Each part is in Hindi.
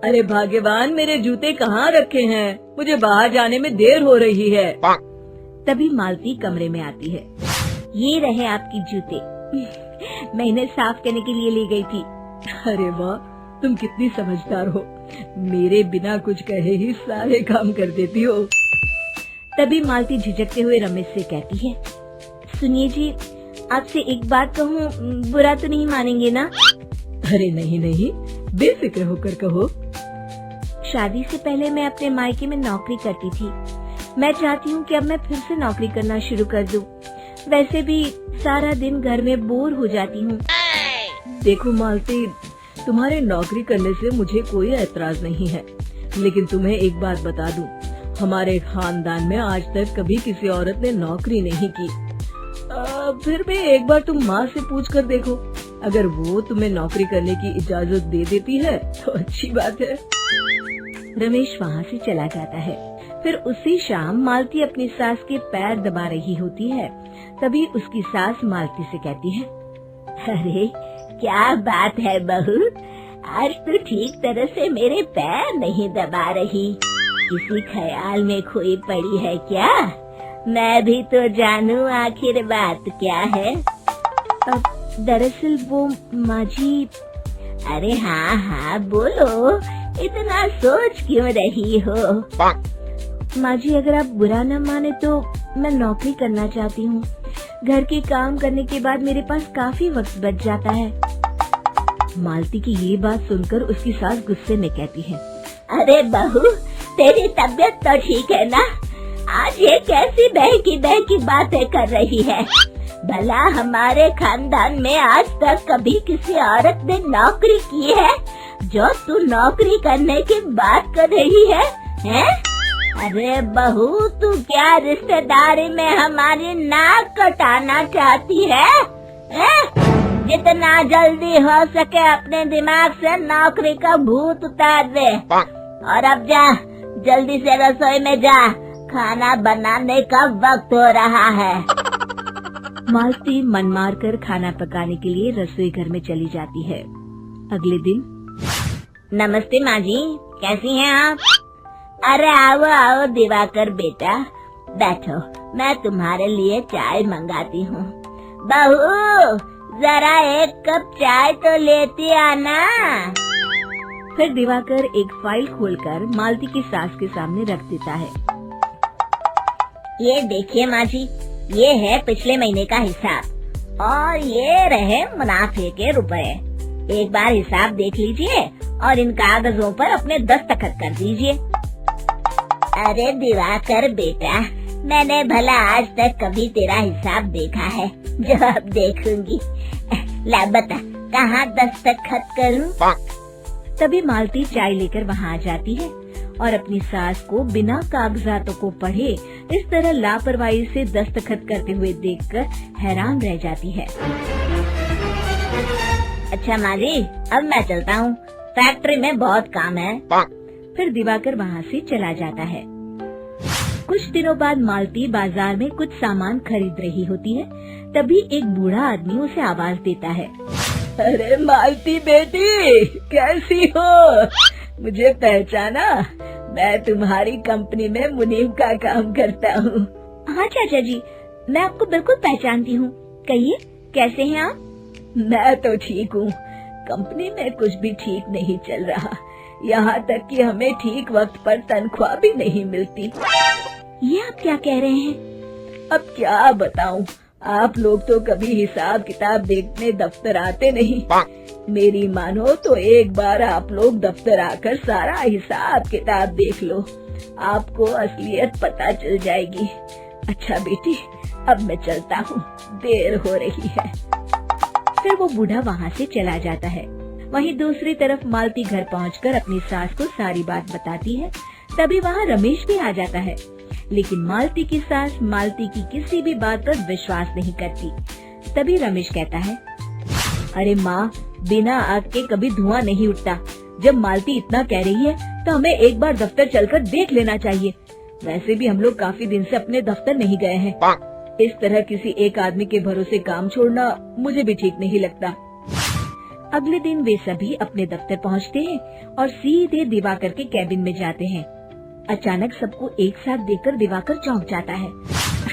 अरे भाग्यवान, मेरे जूते कहाँ रखे हैं? मुझे बाहर जाने में देर हो रही है। तभी मालती कमरे में आती है। ये रहे आपकी जूते। मैं इन्हें साफ करने के लिए ले गई थी। अरे वाह, तुम कितनी समझदार हो। मेरे बिना कुछ कहे ही सारे काम कर देती हो। तभी मालती झिझकते हुए रमेश से कहती है, सुनिए जी, आपसे एक बात कहूँ, बुरा तो नहीं मानेंगे ना? अरे नहीं नहीं, बेफिक्र होकर कहो। शादी से पहले मैं अपने मायके में नौकरी करती थी। मैं चाहती हूँ कि अब मैं फिर से नौकरी करना शुरू कर दूँ। वैसे भी सारा दिन घर में बोर हो जाती हूँ। देखो मालती, तुम्हारे नौकरी करने से मुझे कोई ऐतराज नहीं है, लेकिन तुम्हें एक बात बता दूं, हमारे खानदान में आज तक कभी किसी औरत ने नौकरी नहीं की। फिर भी एक बार तुम माँ से पूछ कर देखो, अगर वो तुम्हें नौकरी करने की इजाजत दे देती है तो अच्छी बात है। रमेश वहाँ से चला जाता है। फिर उसी शाम मालती अपनी सास के पैर दबा रही होती है। तभी उसकी सास मालती से कहती है, अरे क्या बात है बहू, आज तो ठीक तरह से मेरे पैर नहीं दबा रही। किसी ख्याल में खोई पड़ी है क्या? मैं भी तो जानूं आखिर बात क्या है। दरअसल वो माँ जी। अरे हाँ हाँ बोलो, इतना सोच क्यों रही हो? माँ जी, अगर आप बुरा न माने तो मैं नौकरी करना चाहती हूँ। घर के काम करने के बाद मेरे पास काफी वक्त बच जाता है। मालती की ये बात सुनकर उसकी सास गुस्से में कहती है, अरे बहू, तेरी तबीयत तो ठीक है ना? आज ये कैसी बहकी बातें कर रही है? भला हमारे खानदान में आज तक कभी किसी औरत ने नौकरी की है जो तू नौकरी करने की बात कर रही है, हैं? अरे बहू, तू क्या रिश्तेदारी में हमारी नाक कटाना चाहती है? जितना जल्दी हो सके अपने दिमाग से नौकरी का भूत उतार दे, और अब जा, जल्दी से रसोई में जा, खाना बनाने का वक्त हो रहा है। मालती मन मार कर खाना पकाने के लिए रसोई घर में चली जाती है। अगले दिन, नमस्ते माँ जी, कैसी हैं आप? अरे आओ आओ दिवाकर बेटा, बैठो, मैं तुम्हारे लिए चाय मंगाती हूँ। बहू, जरा एक कप चाय तो लेती आना। फिर दिवाकर एक फाइल खोलकर मालती की सास के सामने रख देता है। ये देखिए माँ जी, ये है पिछले महीने का हिसाब और ये रहे मुनाफे के रुपए। एक बार हिसाब देख लीजिए और इन कागजों पर अपने दस्तखत कर दीजिए। अरे दिवाकर बेटा, मैंने भला आज तक कभी तेरा हिसाब देखा है जो अब देखूंगी? ला बता, कहाँ दस्तखत करूं? तभी मालती चाय लेकर वहाँ आ जाती है और अपनी सास को बिना कागजातों को पढ़े इस तरह लापरवाही से दस्तखत करते हुए देखकर हैरान रह जाती है। अच्छा माँ जी, अब मैं चलता हूँ, फैक्ट्री में बहुत काम है। फिर दिवाकर वहाँ से चला जाता है। कुछ दिनों बाद मालती बाजार में कुछ सामान खरीद रही होती है। तभी एक बूढ़ा आदमी उसे आवाज देता है, अरे मालती बेटी, कैसी हो? मुझे पहचाना? मैं तुम्हारी कंपनी में मुनीम का काम करता हूँ। हाँ चाचा जी, मैं आपको बिल्कुल पहचानती हूँ। कहिए, कैसे हैं आप? मैं तो ठीक हूँ। कंपनी में कुछ भी ठीक नहीं चल रहा, यहाँ तक कि हमें ठीक वक्त पर तनख्वाह भी नहीं मिलती। ये आप क्या कह रहे हैं? अब क्या बताऊँ, आप लोग तो कभी हिसाब किताब देखने दफ्तर आते नहीं। मेरी मानो तो एक बार आप लोग दफ्तर आकर सारा हिसाब किताब देख लो, आपको असलियत पता चल जाएगी। अच्छा बेटी, अब मैं चलता हूँ, देर हो रही है। फिर वो बूढ़ा वहाँ से चला जाता है। वहीं दूसरी तरफ मालती घर पहुँचकर अपनी सास को सारी बात बताती है। तभी वहाँ रमेश भी आ जाता है, लेकिन मालती की सास मालती की किसी भी बात पर विश्वास नहीं करती। तभी रमेश कहता है, अरे माँ, बिना आग के कभी धुआं नहीं उठता। जब मालती इतना कह रही है तो हमें एक बार दफ्तर चलकर देख लेना चाहिए। वैसे भी हम लोग काफी दिन से अपने दफ्तर नहीं गए हैं। इस तरह किसी एक आदमी के भरोसे काम छोड़ना मुझे भी ठीक नहीं लगता। अगले दिन वे सभी अपने दफ्तर पहुंचते हैं और सीधे दिवाकर के कैबिन में जाते हैं। अचानक सबको एक साथ देखकर दिवाकर चौंक जाता है।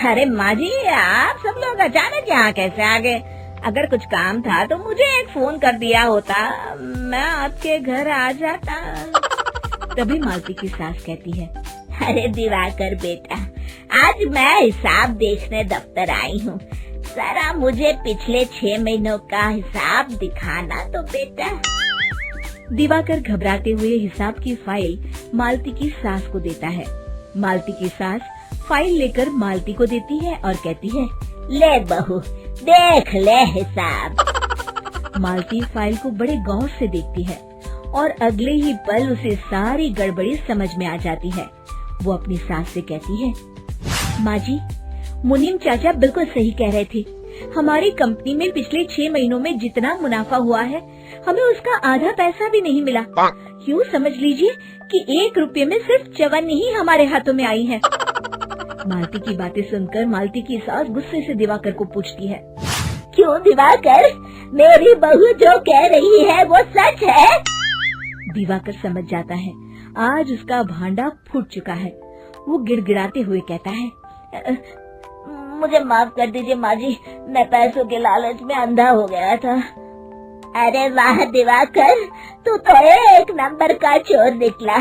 अरे माँ जी, आप सब लोग अचानक यहाँ कैसे आ गए? अगर कुछ काम था तो मुझे एक फोन कर दिया होता, मैं आपके घर आ जाता। तभी मालती की सास कहती है, अरे दिवाकर बेटा, आज मैं हिसाब देखने दफ्तर आई हूँ, जरा मुझे पिछले 6 महीनों का हिसाब दिखाना तो बेटा। दिवाकर घबराते हुए हिसाब की फाइल मालती की सास को देता है। मालती की सास फाइल लेकर मालती को देती है और कहती है, ले बहू, देख ले हिसाब। मालती फाइल को बड़े गौर से देखती है और अगले ही पल उसे सारी गड़बड़ी समझ में आ जाती है। वो अपनी सास से कहती है, माँ जी, मुनीम चाचा बिल्कुल सही कह रहे थे। हमारी कंपनी में पिछले 6 महीनों में जितना मुनाफा हुआ है, हमें उसका आधा पैसा भी नहीं मिला। यूँ समझ लीजिए कि 1 रुपये में सिर्फ चवन्नी ही हमारे हाथों में आई है। मालती की बातें सुनकर मालती की सास गुस्से से दिवाकर को पूछती है, क्यों दिवाकर, मेरी बहू जो कह रही है वो सच है? दिवाकर समझ जाता है आज उसका भांडा फूट चुका है। वो गिड़गिड़ाते हुए कहता है, मुझे माफ कर दीजिए माँ जी, मैं पैसों के लालच में अंधा हो गया था। अरे वाह दिवाकर, तू तो एक नंबर का चोर निकला।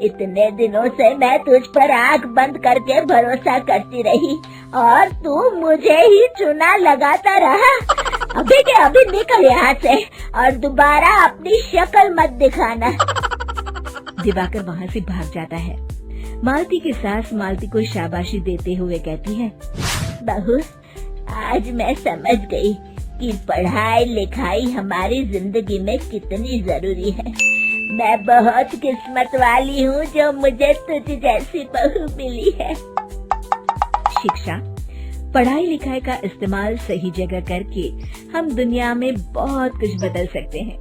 इतने दिनों से मैं तुझ पर आंख बंद करके भरोसा करती रही और तू मुझे ही चुना लगाता रहा। अभी के अभी निकल यहाँ से और दोबारा अपनी शक्ल मत दिखाना। दिवाकर वहाँ से भाग जाता है। मालती की सास मालती को शाबाशी देते हुए कहती है, बहू, आज मैं समझ गई कि पढ़ाई लिखाई हमारी जिंदगी में कितनी जरूरी है। मैं बहुत किस्मत वाली हूँ जो मुझे तुझ जैसी बहू मिली है। शिक्षा, पढ़ाई लिखाई का इस्तेमाल सही जगह करके हम दुनिया में बहुत कुछ बदल सकते हैं।